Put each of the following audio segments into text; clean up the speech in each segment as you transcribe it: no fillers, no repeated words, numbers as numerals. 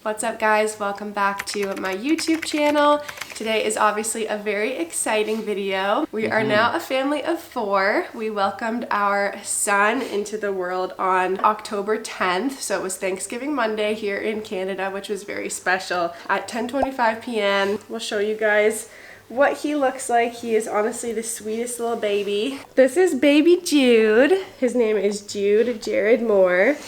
What's up guys, welcome back to my YouTube channel. Today is obviously a very exciting video. We are now a family of 4. We welcomed our son into the world on October 10th, so it was Thanksgiving Monday here in Canada, which was very special. At 10:25 p.m. we'll show you guys what he looks like. He is honestly the sweetest little baby. This is baby Jude. His name is Jude Jared Moore.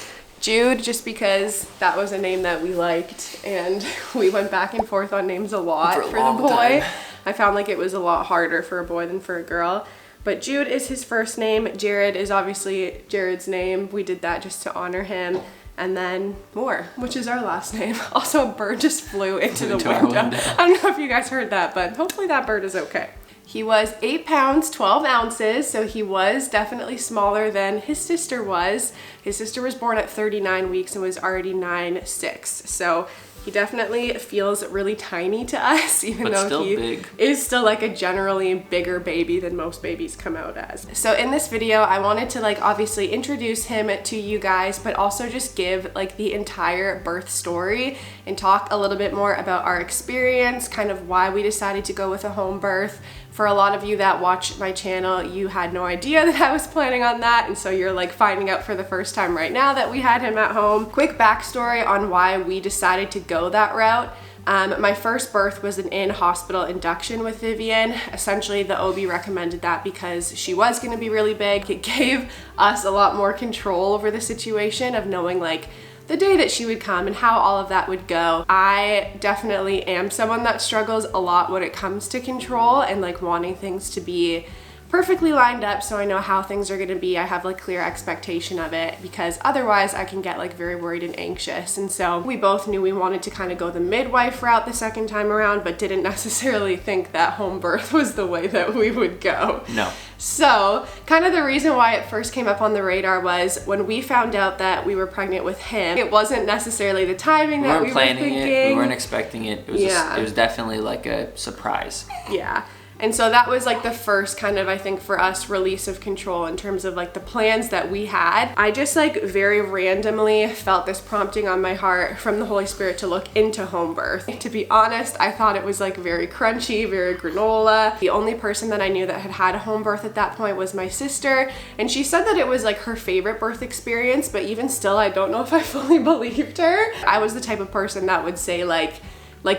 Jude, just because that was a name that we liked, and we went back and forth on names a lot for the boy. I found like it was a lot harder for a boy than for a girl. But Jude is his first name. Jared is obviously Jared's name. We did that just to honor him. And then Moore, which is our last name. Also, a bird just flew into the window. I don't know if you guys heard that, but hopefully that bird is okay. He was 8 pounds, 12 ounces, so he was definitely smaller than his sister was. His sister was born at 39 weeks and was already 9'6". So he definitely feels really tiny to us, even though he is still like a generally bigger baby than most babies come out as. So in this video, I wanted to like obviously introduce him to you guys, but also just give like the entire birth story and talk a little bit more about our experience, kind of why we decided to go with a home birth. For a lot of you that watch my channel, you had no idea that I was planning on that, and so you're like finding out for the first time right now that we had him at home. Quick backstory on why we decided to go that route. My first birth was an in-hospital induction with Vivian. Essentially, the OB recommended that because she was gonna be really big. It gave us a lot more control over the situation of knowing like the day that she would come and how all of that would go. I definitely am someone that struggles a lot when it comes to control and like wanting things to be perfectly lined up so I know how things are gonna be. I have like clear expectation of it, because otherwise I can get like very worried and anxious. And so we both knew we wanted to kind of go the midwife route the second time around, but didn't necessarily think that home birth was the way that we would go. No. So kind of the reason why it first came up on the radar was when we found out that we were pregnant with him. It wasn't necessarily the timing that we were thinking. We weren't expecting it. It was it was definitely like a surprise. Yeah. And so that was like the first kind of, I think for us, release of control in terms of like the plans that we had. I just like very randomly felt this prompting on my heart from the Holy Spirit to look into home birth. To be honest, I thought it was like very crunchy, very granola. The only person that I knew that had had a home birth at that point was my sister, and she said that it was like her favorite birth experience, but even still, I don't know if I fully believed her. I was the type of person that would say like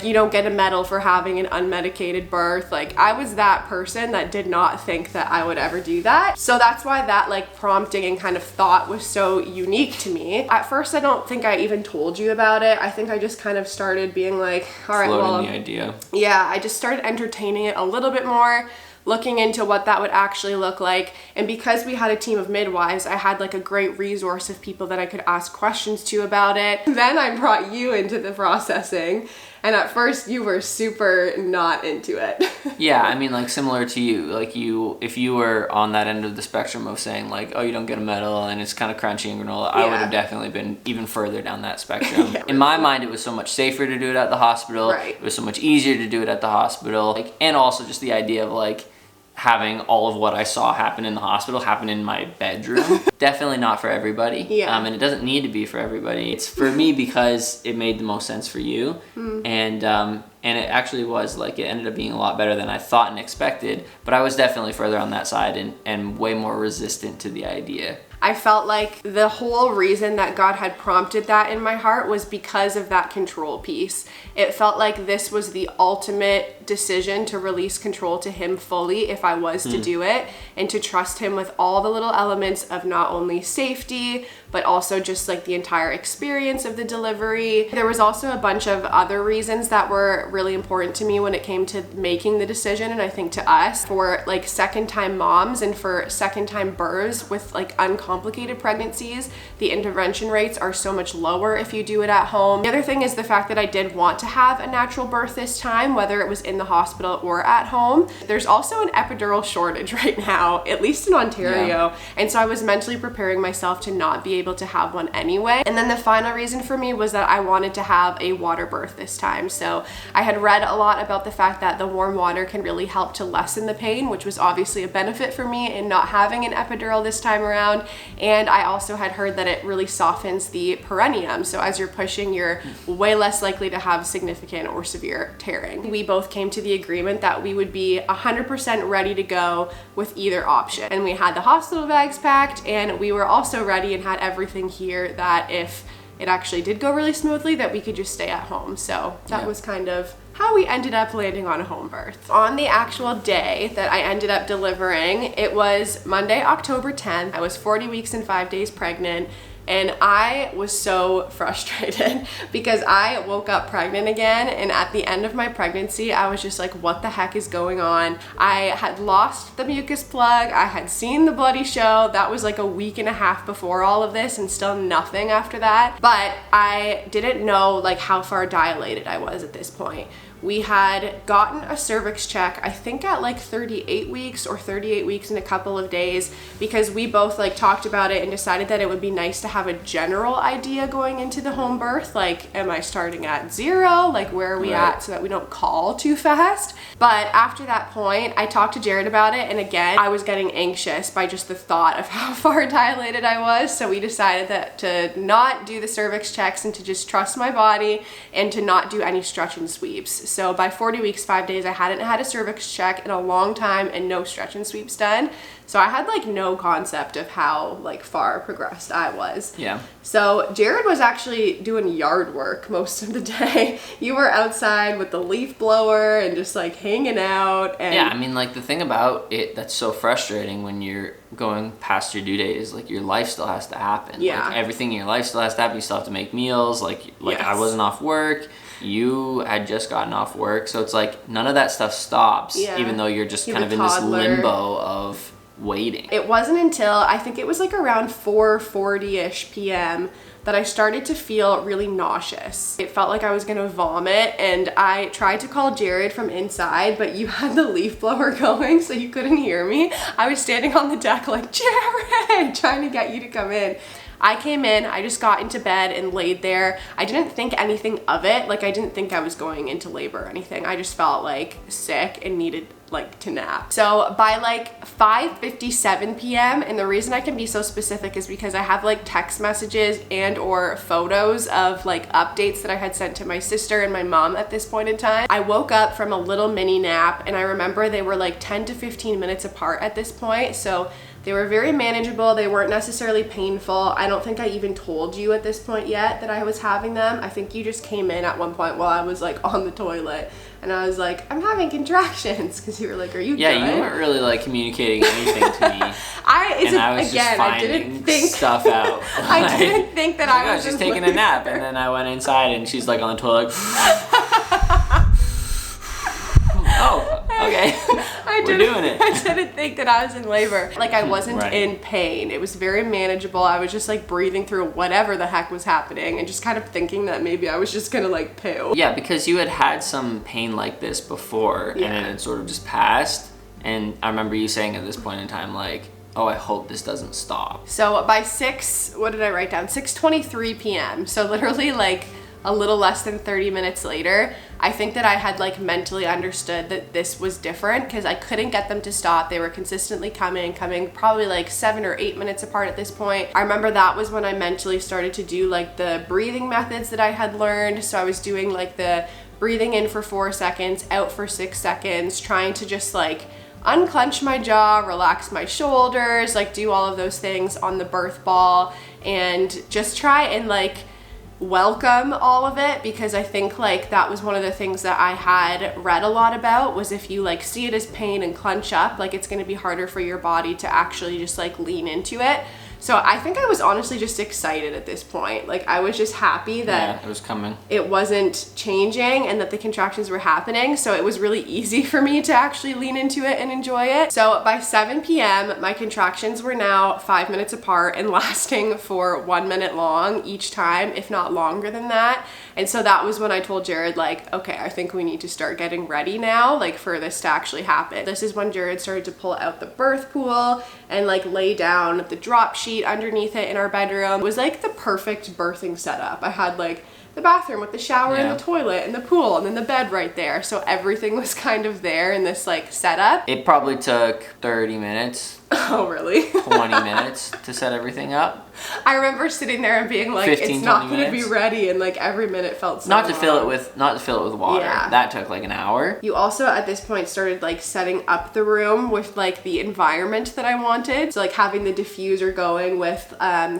you don't get a medal for having an unmedicated birth. Like I was that person that did not think that I would ever do that. So that's why that like prompting and kind of thought was so unique to me. At first, I don't think I even told you about it. I think I just kind of started being like, all right, well, the idea. Yeah, I just started entertaining it a little bit more, looking into what that would actually look like. And because we had a team of midwives, I had like a great resource of people that I could ask questions to about it. Then I brought you into the processing, and at first you were super not into it. Yeah, I mean like similar to you, like if you were on that end of the spectrum of saying like, oh, you don't get a medal and it's kind of crunchy and granola, I would have definitely been even further down that spectrum. In my mind, it was so much safer to do it at the hospital. It was so much easier to do it at the hospital. Like, and also just the idea of like having all of what I saw happen in the hospital happen in my bedroom. Definitely not for everybody. And it doesn't need to be for everybody. It's for me because it made the most sense for you. And it actually was like, it ended up being a lot better than I thought and expected, but I was definitely further on that side and way more resistant to the idea. I felt like the whole reason that God had prompted that in my heart was because of that control piece. It felt like this was the ultimate decision to release control to him fully if I was to do it, and to trust him with all the little elements of not only safety, but also just like the entire experience of the delivery. There was also a bunch of other reasons that were really important to me when it came to making the decision, and I think to us, for like second-time moms and for second-time births with like uncomplicated pregnancies, the intervention rates are so much lower if you do it at home. The other thing is the fact that I did want to have a natural birth this time, whether it was in in the hospital or at home. There's also an epidural shortage right now, at least in Ontario. And so I was mentally preparing myself to not be able to have one anyway. And then the final reason for me was that I wanted to have a water birth this time. So I had read a lot about the fact that the warm water can really help to lessen the pain, which was obviously a benefit for me in not having an epidural this time around. And I also had heard that it really softens the perineum. So as you're pushing, you're way less likely to have significant or severe tearing. We both came to the agreement that we would be 100% ready to go with either option. And we had the hospital bags packed, and we were also ready and had everything here that if it actually did go really smoothly, that we could just stay at home. So that was kind of how we ended up landing on a home birth. On the actual day that I ended up delivering, it was Monday, October 10th. I was 40 weeks and 5 days pregnant. And I was so frustrated because I woke up pregnant again, and at the end of my pregnancy I was just like, what the heck is going on? I had lost the mucus plug, I had seen the bloody show. That was like a week and a half before all of this, and still nothing after that. But I didn't know like how far dilated I was at this point. We had gotten a cervix check, I think at like 38 weeks or 38 weeks in a couple of days, because we both like talked about it and decided that it would be nice to have a general idea going into the home birth. Like, am I starting at 0? Like, where are we at, so that we don't call too fast? But after that point, I talked to Jared about it, and again, I was getting anxious by just the thought of how far dilated I was. So we decided that to not do the cervix checks and to just trust my body and to not do any stretch and sweeps. So by 40 weeks, 5 days, I hadn't had a cervix check in a long time and no stretch and sweeps done. So I had like no concept of how like far progressed I was. Yeah. So Jared was actually doing yard work most of the day. You were outside with the leaf blower and just like hanging out. And yeah, I mean, like the thing about it that's so frustrating when you're going past your due date is like your life still has to happen. Yeah. Like everything in your life still has to happen. You still have to make meals. Like Yes. I wasn't off work. You had just gotten off work. So it's like none of that stuff stops, even though you're just kind of in this limbo of waiting. It wasn't until I think it was like around 4:40ish p.m. that I started to feel really nauseous. It felt like I was gonna vomit, and I tried to call Jared from inside, but you had the leaf blower going, so you couldn't hear me. I was standing on the deck like, Jared, trying to get you to come in. I came in, I just got into bed and laid there. I didn't think anything of it. Like, I didn't think I was going into labor or anything. I just felt like sick and needed like to nap. So by like 5:57 p.m., and the reason I can be so specific is because I have like text messages and or photos of like updates that I had sent to my sister and my mom at this point in time. I woke up from a little mini nap, and I remember they were like 10 to 15 minutes apart at this point. So they were very manageable. They weren't necessarily painful. I don't think I even told you at this point yet that I was having them. I think you just came in at one point while I was like on the toilet, and I was like, I'm having contractions, because you were like, are you good? Yeah, you weren't really like communicating anything to me. I was just finding stuff out. I didn't think that I was just taking a nap, and then I went inside and she's like on the toilet like, oh, okay. We're doing it. I didn't think that I was in labor. Like, I wasn't in pain. It was very manageable. I was just like breathing through whatever the heck was happening and just kind of thinking that maybe I was just gonna like poo. Yeah, because you had had some pain like this before, and it had sort of just passed. And I remember you saying at this point in time, like, oh, I hope this doesn't stop. So by 6:23 p.m. So literally like a little less than 30 minutes later, I think that I had like mentally understood that this was different, because I couldn't get them to stop. They were consistently coming probably like 7 or 8 minutes apart at this point. I remember that was when I mentally started to do like the breathing methods that I had learned. So I was doing like the breathing in for 4 seconds, out for 6 seconds, trying to just like unclench my jaw, relax my shoulders, like do all of those things on the birth ball, and just try and like welcome all of it, because I think like that was one of the things that I had read a lot about, was if you like see it as pain and clench up, like it's going to be harder for your body to actually just like lean into it. So I think I was honestly just excited at this point. Like, I was just happy that it was coming. It wasn't changing and that the contractions were happening. So it was really easy for me to actually lean into it and enjoy it. So by 7 p.m., my contractions were now 5 minutes apart and lasting for 1 minute long each time, if not longer than that. And so that was when I told Jared, like, okay, I think we need to start getting ready now, like, for this to actually happen. This is when Jared started to pull out the birth pool and like lay down the drop sheet underneath it in our bedroom. It was like the perfect birthing setup. I had like the bathroom with the shower and the toilet and the pool and then the bed right there. So everything was kind of there in this like setup. It probably took 30 minutes. Oh, really? 20 minutes to set everything up. I remember sitting there and being like, 15, it's not going to be ready, and like every minute felt so not to long. fill it with water. Yeah. That took like an hour. You also at this point started like setting up the room with like the environment that I wanted. So like having the diffuser going with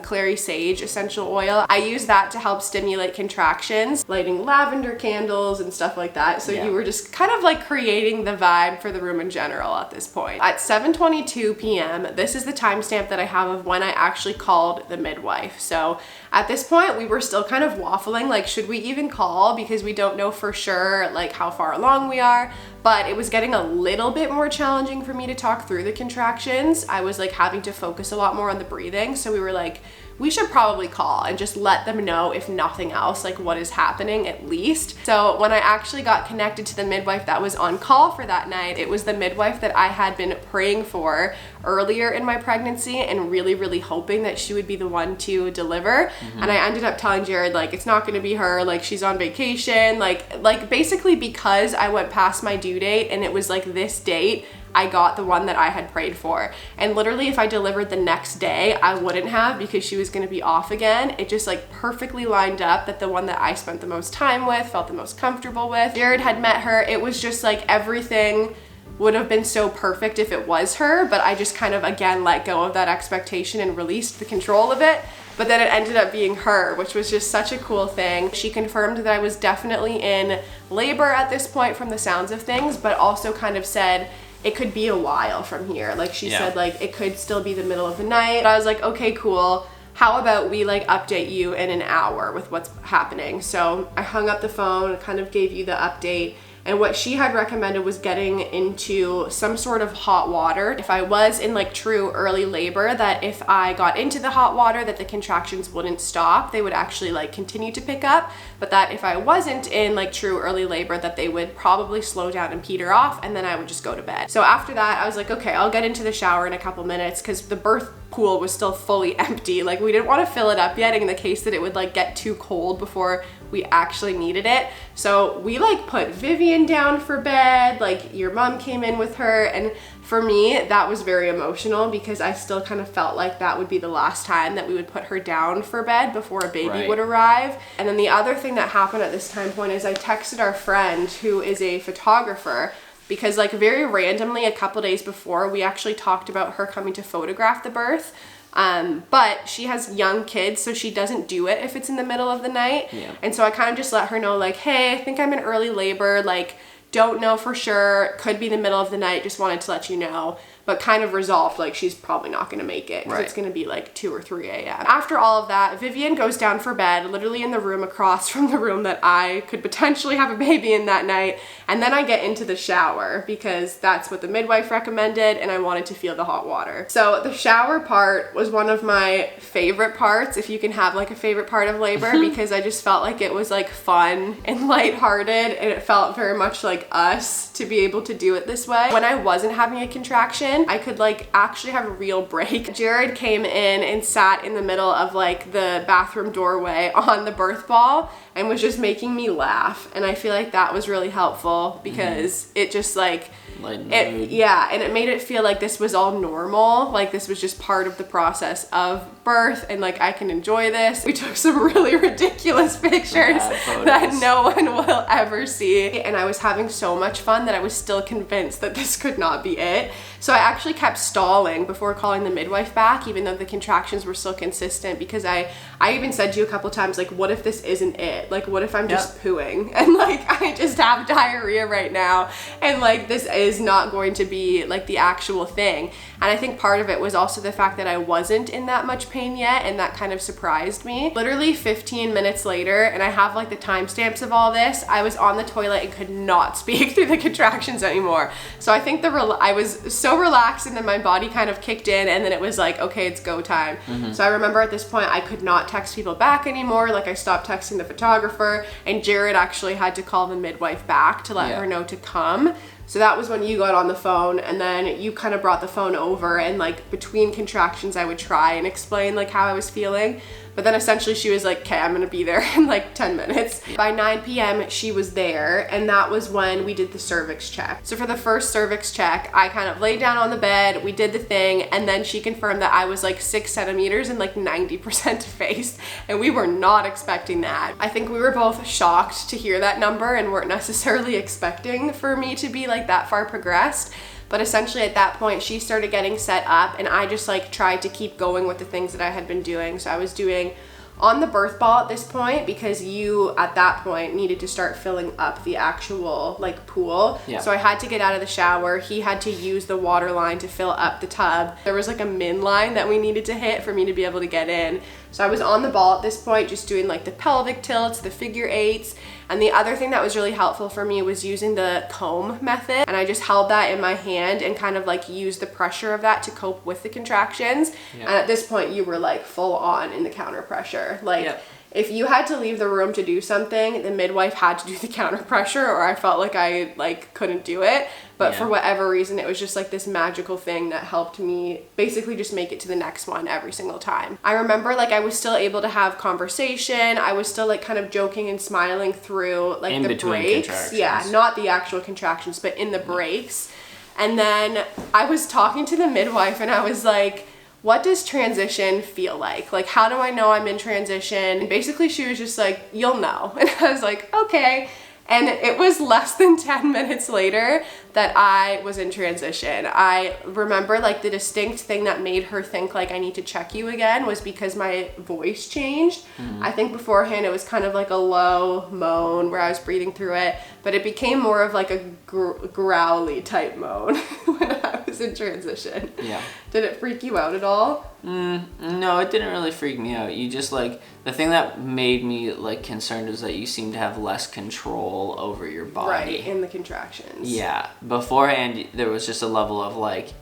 clary sage essential oil. I used that to help stimulate contractions, lighting lavender candles and stuff like that. So you were just kind of like creating the vibe for the room in general at this point. At 7:22 p.m. this is the timestamp that I have of when I actually called the midwife. So at this point we were still kind of waffling, like, should we even call, because we don't know for sure like how far along we are. But it was getting a little bit more challenging for me to talk through the contractions. I was like having to focus a lot more on the breathing. So we were like, we should probably call and just let them know, if nothing else, like what is happening at least. So when I actually got connected to the midwife that was on call for that night, it was the midwife that I had been praying for earlier in my pregnancy and really, really hoping that she would be the one to deliver. And I ended up telling Jared, like, it's not gonna be her, like she's on vacation, like basically because I went past my due date and it was like this date, I got the one that I had prayed for. And literally if I delivered the next day, I wouldn't have, because she was gonna be off again. It just like perfectly lined up that the one that I spent the most time with, felt the most comfortable with. Jared had met her. It was just like everything would have been so perfect if it was her, but I just kind of again let go of that expectation and released the control of it. But then it ended up being her, which was just such a cool thing. She confirmed that I was definitely in labor at this point from the sounds of things, but also kind of said it could be a while from here. Like she said, like it could still be the middle of the night. I was like, okay, cool. How about we like update you in an hour with what's happening? So I hung up the phone, kind of gave you the update. And what she had recommended was getting into some sort of hot water. If I was in like true early labor, that if I got into the hot water, that the contractions wouldn't stop. They would actually like continue to pick up. But that if I wasn't in like true early labor, that they would probably slow down and peter off, and then I would just go to bed. So after that, I was like, okay, I'll get into the shower in a couple minutes, because the birth pool was still fully empty. Like we didn't want to fill it up yet in the case that it would like get too cold before we actually needed it. So we like put Vivian down for bed, like your mom came in with her, and for me that was very emotional because I still kind of felt like that would be the last time that we would put her down for bed before a baby would arrive. And then the other thing that happened at this time point is I texted our friend who is a photographer, because like very randomly a couple days before we actually talked about her coming to photograph the birth. But she has young kids, so she doesn't do it if it's in the middle of the night. And so I kind of just let her know like, hey, I think I'm in early labor, like don't know for sure, could be the middle of the night, just wanted to let you know. But kind of resolved, like she's probably not gonna make it, because it's gonna be like 2 or 3 a.m. After all of that, Vivian goes down for bed, literally in the room across from the room that I could potentially have a baby in that night. And then I get into the shower, because that's what the midwife recommended, and I wanted to feel the hot water. So the shower part was one of my favorite parts, if you can have like a favorite part of labor, because I just felt like it was like fun and lighthearted, and it felt very much like us to be able to do it this way. When I wasn't having a contraction, I could like actually have a real break. Jared came in and sat in the middle of like the bathroom doorway on the birth ball and was just making me laugh. And I feel like that was really helpful, because it just like, and it made it feel like this was all normal. Like this was just part of the process of birth, and like I can enjoy this. We took some really ridiculous pictures that no one will ever see. And I was having so much fun that I was still convinced that this could not be it. So I actually kept stalling before calling the midwife back, even though the contractions were still consistent, because I even said to you a couple times, like, what if this isn't it? Like, what if I'm just pooing and like I just have diarrhea right now, and like this is is not going to be like the actual thing. And I think part of it was also the fact that I wasn't in that much pain yet, and that kind of surprised me. Literally 15 minutes later, and I have like the timestamps of all this, I was on the toilet and could not speak through the contractions anymore. So I think I was so relaxed, and then my body kind of kicked in, and then it was like, okay, it's go time. So I remember at this point I could not text people back anymore. Like I stopped texting the photographer, and Jared actually had to call the midwife back to let her know to come. So that was when you got on the phone, and then you kind of brought the phone over, and like between contractions I would try and explain like how I was feeling. But then essentially she was like, okay, I'm gonna be there in like 10 minutes. By 9 p.m. she was there, and that was when we did the cervix check. So for the first cervix check, I kind of laid down on the bed, we did the thing, and then she confirmed that I was like 6 centimeters and like 90% effaced, and we were not expecting that. I think we were both shocked to hear that number and weren't necessarily expecting for me to be like that far progressed. But essentially at that point, she started getting set up, and I just like tried to keep going with the things that I had been doing. So I was doing on the birth ball at this point, because you at that point needed to start filling up the actual like pool. So I had to get out of the shower. He had to use the water line to fill up the tub. There was like a min line that we needed to hit for me to be able to get in. So I was on the ball at this point, just doing like the pelvic tilts, the figure eights. And the other thing that was really helpful for me was using the comb method. And I just held that in my hand and kind of like used the pressure of that to cope with the contractions. And at this point you were like full on in the counter pressure. Like if you had to leave the room to do something, the midwife had to do the counter pressure, or I felt like I like couldn't do it. But for whatever reason, it was just like this magical thing that helped me basically just make it to the next one every single time. I remember like I was still able to have conversation. I was still like kind of joking and smiling through like the breaks. Yeah, not the actual contractions, but in the breaks. And then I was talking to the midwife, and I was like, what does transition feel like? Like, how do I know I'm in transition? And basically she was just like, you'll know. And I was like, okay. And it was less than 10 minutes later that I was in transition. I remember like the distinct thing that made her think like I need to check you again was because my voice changed. I think beforehand it was kind of like a low moan where I was breathing through it, but it became more of like a growly type moan when I was in transition. Did it freak you out at all? No, it didn't really freak me out. You just like, the thing that made me like concerned is that you seem to have less control over your body. Right, in the contractions. Yeah. Beforehand, there was just a level of like,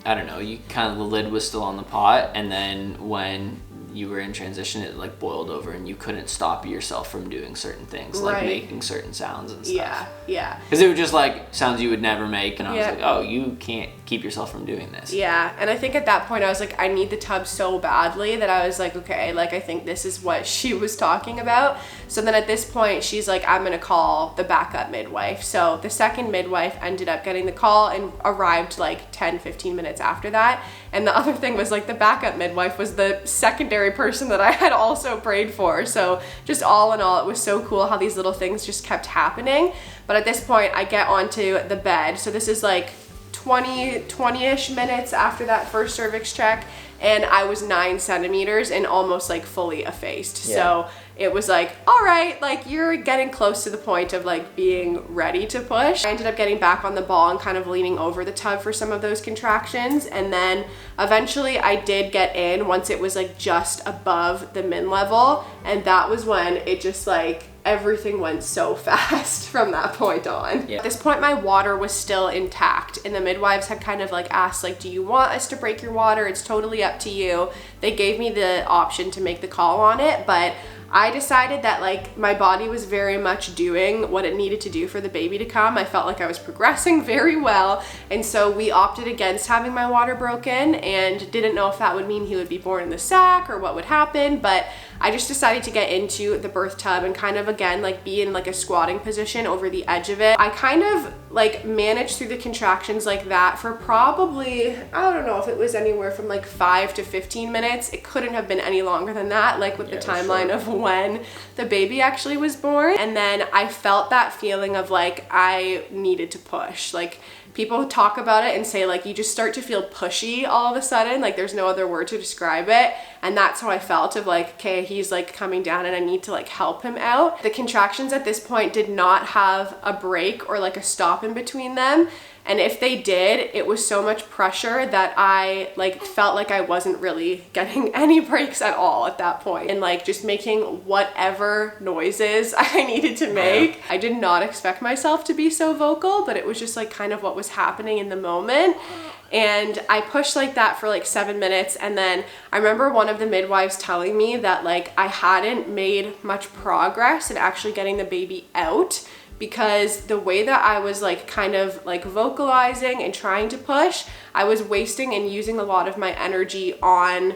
I don't know, you kind of, the lid was still on the pot, and then when you were in transition, it like boiled over and you couldn't stop yourself from doing certain things, like making certain sounds and stuff. Because it was just like sounds you would never make, and I was like, oh, you can't keep yourself from doing this. And I think at that point I was like, I need the tub so badly that I was like, okay, like I think this is what she was talking about. So then at this point she's like, I'm gonna call the backup midwife. So the second midwife ended up getting the call and arrived like 10-15 minutes after that. And the other thing was like the backup midwife was the secondary person that I had also prayed for. So just all in all, it was so cool how these little things just kept happening. But at this point I get onto the bed. So this is like 20-ish minutes after that first cervix check, and I was 9 centimeters and almost like fully effaced. So it was like, all right, like you're getting close to the point of like being ready to push. I ended up getting back on the ball and kind of leaning over the tub for some of those contractions. And then eventually I did get in once it was like just above the min level. And that was when it just like, everything went so fast from that point on. At this point my water was still intact, and the midwives had kind of like asked like, do you want us to break your water? It's totally up to you. They gave me the option to make the call on it, but I decided that like my body was very much doing what it needed to do for the baby to come. I felt like I was progressing very well, and so we opted against having my water broken, and didn't know if that would mean he would be born in the sac or what would happen, but I just decided to get into the birth tub and kind of again like be in like a squatting position over the edge of it. I kind of like managed through the contractions like that for probably, I don't know if it was anywhere from like 5 to 15 minutes. It couldn't have been any longer than that, like with the timeline of when the baby actually was born. And then I felt that feeling of like I needed to push. Like people talk about it and say like you just start to feel pushy all of a sudden, like there's no other word to describe it. And that's how I felt of like, okay, he's like coming down and I need to like help him out. The contractions at this point did not have a break or like a stop in between them. And if they did, it was so much pressure that I like felt like I wasn't really getting any breaks at all at that point. And like just making whatever noises I needed to make. I did not expect myself to be so vocal, but it was just like kind of what was happening in the moment. And I pushed like that for like 7 minutes. And then I remember one of the midwives telling me that like I hadn't made much progress in actually getting the baby out, because the way that I was like kind of like vocalizing and trying to push, I was wasting and using a lot of my energy on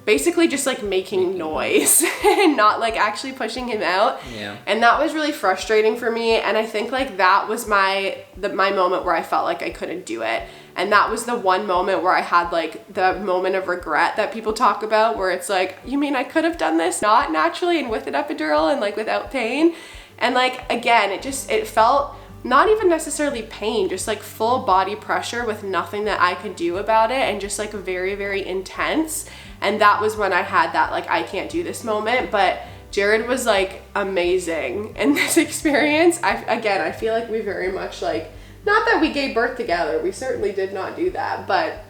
basically just like making noise and not like actually pushing him out. Yeah. And that was really frustrating for me. And I think like that was my moment where I felt like I couldn't do it. And that was the one moment where I had like the moment of regret that people talk about, where it's like, you mean I could have done this not naturally and with an epidural and like without pain? And like, again, it felt not even necessarily pain, just like full body pressure with nothing that I could do about it, and just like very, very intense. And that was when I had that like, I can't do this moment. But Jared was like amazing in this experience. I feel like we very much like, not that we gave birth together, we certainly did not do that, but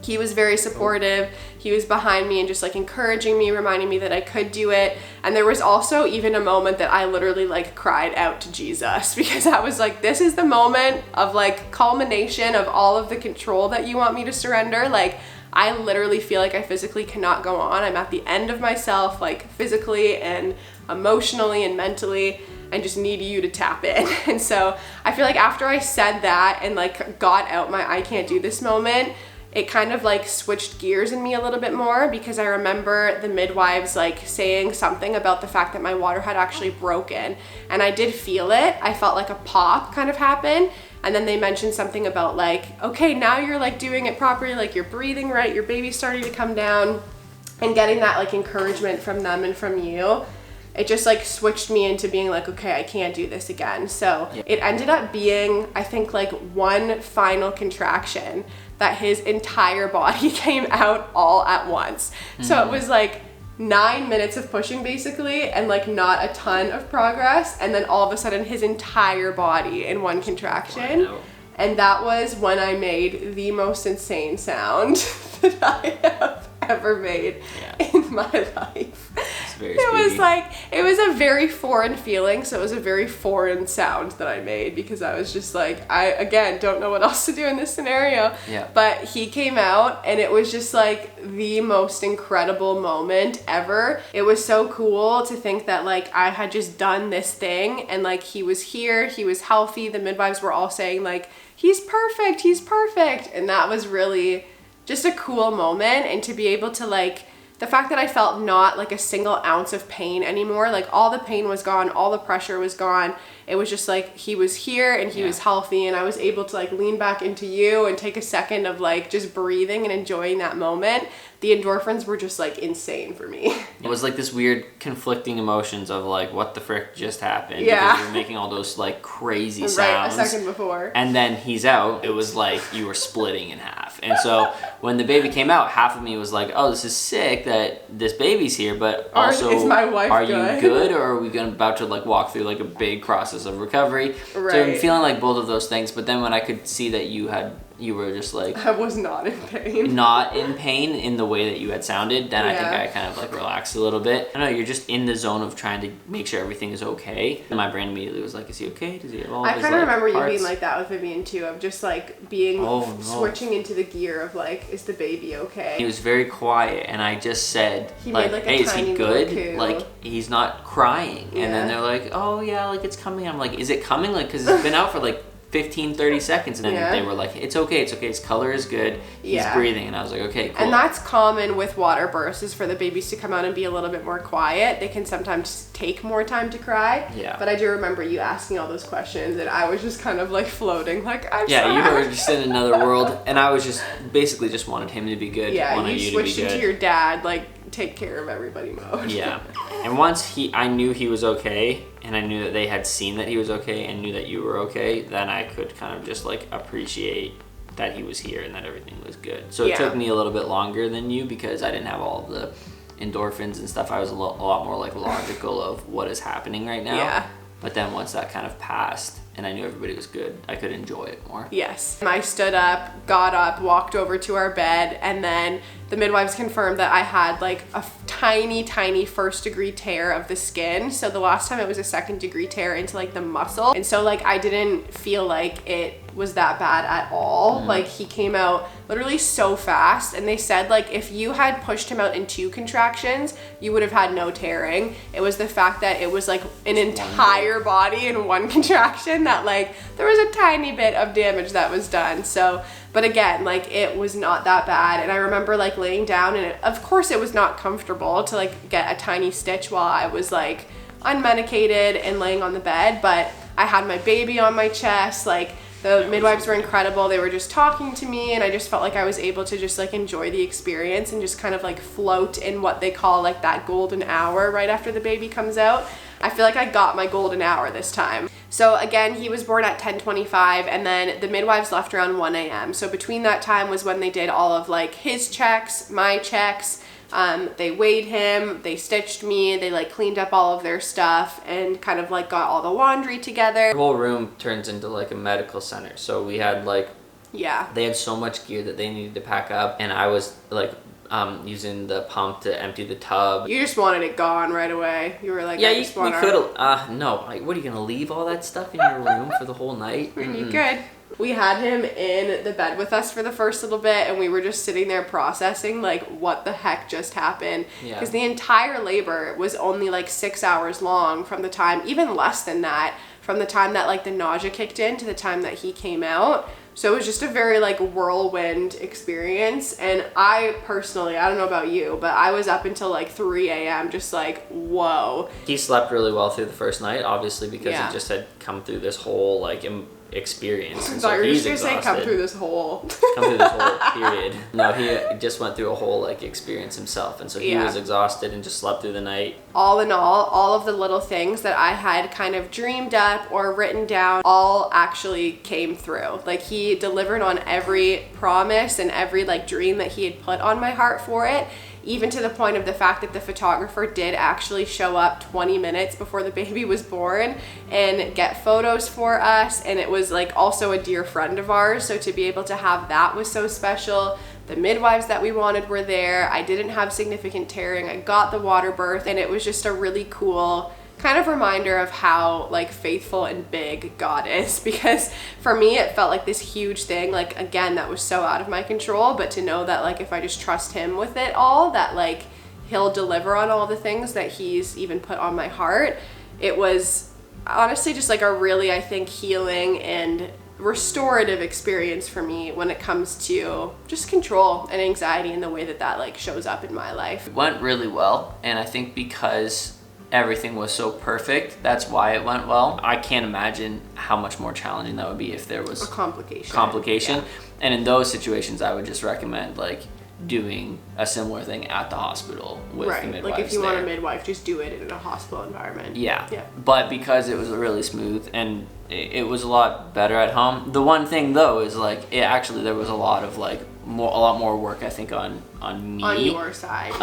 he was very supportive. He was behind me and just like encouraging me, reminding me that I could do it. And there was also even a moment that I literally like cried out to Jesus, because I was like, this is the moment of like culmination of all of the control that you want me to surrender. Like, I literally feel like I physically cannot go on. I'm at the end of myself, like physically and emotionally and mentally, and just need you to tap in. And so I feel like after I said that and like got out my I can't do this moment, it kind of like switched gears in me a little bit more, because I remember the midwives like saying something about the fact that my water had actually broken, and I did feel it. I felt like a pop kind of happen. And then they mentioned something about like, okay, now you're like doing it properly, like you're breathing right, your baby's starting to come down, and getting that like encouragement from them and from you. It just like switched me into being like, okay, I can't do this again. So it ended up being, I think, like one final contraction that his entire body came out all at once. So it was like 9 minutes of pushing basically, and like not a ton of progress. And then all of a sudden his entire body in one contraction. And that was when I made the most insane sound that I have ever made in my life. It was a very foreign feeling, so it was a very foreign sound that I made, because I was just like, I again don't know what else to do in this scenario. But he came out, and it was just like the most incredible moment ever. It was so cool to think that like I had just done this thing, and like he was here, he was healthy. The midwives were all saying like, he's perfect, and that was really just a cool moment. And to be able to like, the fact that I felt not like a single ounce of pain anymore, like all the pain was gone, all the pressure was gone. It was just like he was here and he was healthy, and I was able to like lean back into you and take a second of like just breathing and enjoying that moment. The endorphins were just like insane for me. It was like this weird conflicting emotions of like, what the frick just happened? Because you were making all those like crazy sounds. Right, a second before. And then he's out. It was like you were splitting in half. And so when the baby came out, half of me was like, oh, this is sick that this baby's here, but also, is my wife are good? You good, or are we about to like walk through like a big process of recovery? Right. So I'm feeling like both of those things. But then when I could see that you were just like, I was not in pain. Not in pain in the way that you had sounded, then I think I kind of like relaxed a little bit. I don't know, you're just in the zone of trying to make sure everything is okay. And my brain immediately was like, is he okay? Does he have all of his, I kind of like, remember parts? you being like that with Vivian too, of just like being switching into the gear of like, is the baby okay? He was very quiet, and I just said, he like, made, like, hey, is he good? Coo. Like, he's not crying. And then they're like, oh yeah, like it's coming. I'm like, is it coming? Like, because it's been out for like 15, 30 seconds, and then they were like, it's okay, his color is good, he's breathing. And I was like, okay, cool. And that's common with water births, is for the babies to come out and be a little bit more quiet. They can sometimes take more time to cry. But I do remember you asking all those questions, and I was just kind of like floating, like, I'm sorry. You were just in another world, and I was just basically just wanted him to be good. You switched into your dad, like, take care of everybody mode. And once I knew he was okay, and I knew that they had seen that he was okay and knew that you were okay, then I could kind of just like appreciate that he was here and that everything was good. So it took me a little bit longer than you, because I didn't have all of the endorphins and stuff. I was a lot more like logical of what is happening right now. But then once that kind of passed, and I knew everybody was good, I could enjoy it more. Yes. I stood up, got up, walked over to our bed, and then the midwives confirmed that I had like a tiny 1st-degree tear of the skin. So the last time it was a 2nd-degree tear into like the muscle. And so like I didn't feel like it was that bad at all. Like he came out literally so fast, and they said like if you had pushed him out in 2 contractions, you would have had no tearing. It was the fact that it was like an entire body in 1 contraction that like there was a tiny bit of damage that was done. So, but again, like it was not that bad. And I remember like laying down, and of course it was not comfortable to like get a tiny stitch while I was like unmedicated and laying on the bed, but I had my baby on my chest. Like the midwives were incredible. They were just talking to me, and I just felt like I was able to just like enjoy the experience and just kind of like float in what they call like that golden hour right after the baby comes out. I feel like I got my golden hour this time. So again, he was born at 10:25, and then the midwives left around 1 a.m. So between that time was when they did all of like his checks, my checks. They weighed him, they stitched me, they like cleaned up all of their stuff and kind of like got all the laundry together. The whole room turns into like a medical center. So we had like, they had so much gear that they needed to pack up, and I was like using the pump to empty the tub. You just wanted it gone right away. You were like, yeah, we could have, no, like, what are you gonna leave all that stuff in your room for the whole night? You could. We had him in the bed with us for the first little bit, and we were just sitting there processing like what the heck just happened. Because the entire labor was only like 6 hours long from the time, even less than that, from the time that like the nausea kicked in to the time that he came out. So it was just a very like whirlwind experience. And I personally, I don't know about you, but I was up until like 3 a.m. just like, whoa. He slept really well through the first night, obviously, because he just had come through this whole like experience. And so he's just gonna say come through this whole period. No, he just went through a whole like experience himself, and so he was exhausted and just slept through the night. All in all of the little things that I had kind of dreamed up or written down all actually came through. Like he delivered on every promise and every like dream that he had put on my heart for it. Even to the point of the fact that the photographer did actually show up 20 minutes before the baby was born and get photos for us. And it was like also a dear friend of ours. So to be able to have that was so special. The midwives that we wanted were there. I didn't have significant tearing. I got the water birth, and it was just a really cool kind of reminder of how like faithful and big God is, because for me it felt like this huge thing, like again, that was so out of my control, but to know that like if I just trust him with it all, that like he'll deliver on all the things that he's even put on my heart. It was honestly just like a really, I think, healing and restorative experience for me when it comes to just control and anxiety and the way that that like shows up in my life. It went really well, and I think because everything was so perfect, that's why it went well. I can't imagine how much more challenging that would be if there was a complication. Yeah. And in those situations, I would just recommend like doing a similar thing at the hospital with the midwives. Like if you want a midwife, just do it in a hospital environment. Yeah. But because it was really smooth and it was a lot better at home. The one thing though is like there was a lot of like a lot more work, I think, on me. On your side.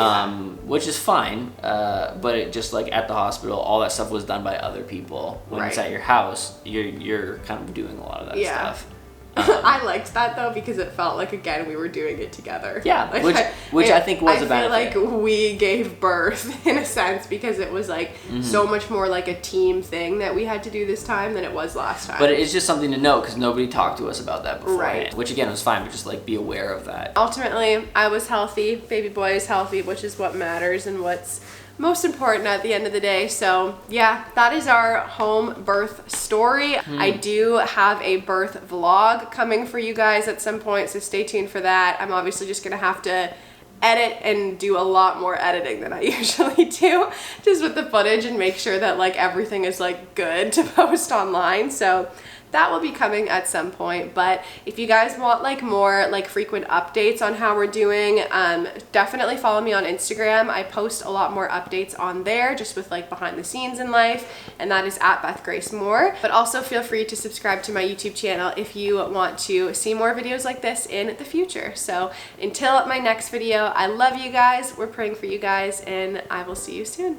Which is fine. But it just like at the hospital, all that stuff was done by other people. When it's at your house, you're kind of doing a lot of that stuff. I liked that though, because it felt like again we were doing it together. Yeah, like, which I think was a benefit. I feel like we gave birth in a sense, because it was like so much more like a team thing that we had to do this time than it was last time. But it's just something to know, because nobody talked to us about that beforehand. Which again was fine, but just like be aware of that. Ultimately, I was healthy. Baby boy is healthy, which is what matters and what's most important at the end of the day. So yeah, that is our home birth story. I do have a birth vlog coming for you guys at some point, so stay tuned for that. I'm obviously just gonna have to edit and do a lot more editing than I usually do, just with the footage, and make sure that like everything is like good to post online. So that will be coming at some point. But if you guys want like more like frequent updates on how we're doing, definitely follow me on Instagram. I post a lot more updates on there, just with like behind the scenes in life, and that is at Beth Grace Moore. But also feel free to subscribe to my YouTube channel if you want to see more videos like this in the future. So until my next video, I love you guys, we're praying for you guys, and I will see you soon.